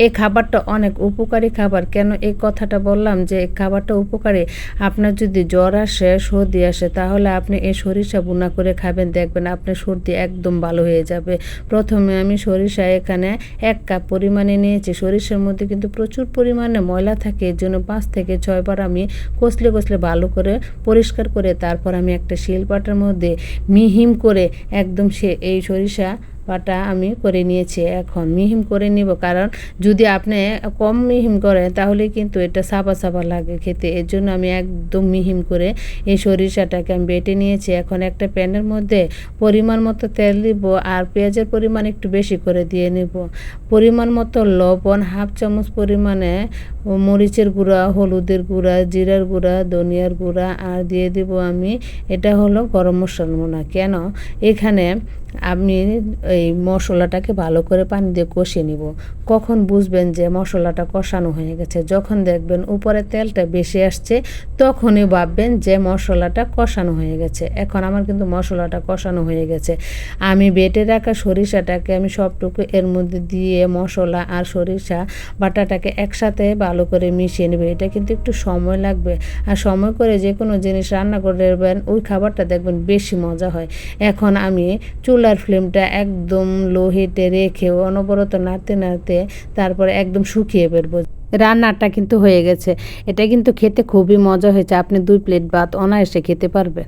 এই খাবারটা অনেক উপকারী খাবার। কেন এই কথাটা বললাম যে এই খাবারটা উপকারী, আপনার যদি জ্বর আসে, সর্দি আসে, তাহলে আপনি এই সরিষা ভুনা করে খাবেন, দেখবেন আপনার সর্দি একদম ভালো হয়ে যাবে। প্রথমে আমি সরিষা এখানে 1 কাপ পরিমাণে নিয়েছি। সরিষার মধ্যে কিন্তু প্রচুর পরিমাণে ময়লা থাকে, এর জন্য 5 থেকে 6 বার আমি কষলে কষলে ভালো করে পরিষ্কার করে তারপর আমি একটা শিলপাটার মধ্যে মিহিম করে একদম এই সরিষা বাটা আমি করে নিয়েছি। এখন মিহিম করে নিব, কারণ যদি আপনি কম মিহিম করেন তাহলে কিন্তু এটা সাবা সাবা লাগে খেতে। এর জন্য আমি একদম মিহিম করে এই সরিষাটাকে আমি বেটে নিয়েছি। এখন একটা প্যানের মধ্যে পরিমাণ মতো তেল দিব আর পেঁয়াজের পরিমাণ একটু বেশি করে দিয়ে নেব। পরিমাণ মতো লবণ, 1/2 চামচ পরিমাণে মরিচের গুঁড়া, হলুদের গুঁড়া, জিরার গুঁড়া, ধনিয়ার গুঁড়া আর দিয়ে দিব আমি এটা হলো গরম মশলা। কেন এখানে আমি এই মশলাটাকে ভালো করে পানি দিয়ে কষিয়ে নিব। কখন বুঝবেন যে মশলাটা কষানো হয়ে গেছে? যখন দেখবেন উপরে তেলটা বেশি আসছে, তখনই ভাববেন যে মশলাটা কষানো হয়ে গেছে। এখন আমার কিন্তু মশলাটা কষানো হয়ে গেছে। আমি বেটে রাখা সরিষাটাকে আমি সবটুকু এর মধ্যে দিয়ে মশলা আর সরিষা বাটাটাকে একসাথে ভালো করে মিশিয়ে নেবে। এটা কিন্তু একটু সময় লাগবে, আর সময় করে যে কোনো জিনিস রান্না করবেন ওই খাবারটা দেখবেন বেশি মজা হয়। এখন আমি চুলার ফ্লেমটা একদম লো হিটে রেখে অনবরত নাড়তে নাড়তে তারপরে একদম শুকিয়ে ফেলবো। রান্নাটা কিন্তু হয়ে গেছে। এটা কিন্তু খেতে খুবই মজা হয়েছে। আপনি 2 প্লেট ভাত অনায়াসে খেতে পারবেন।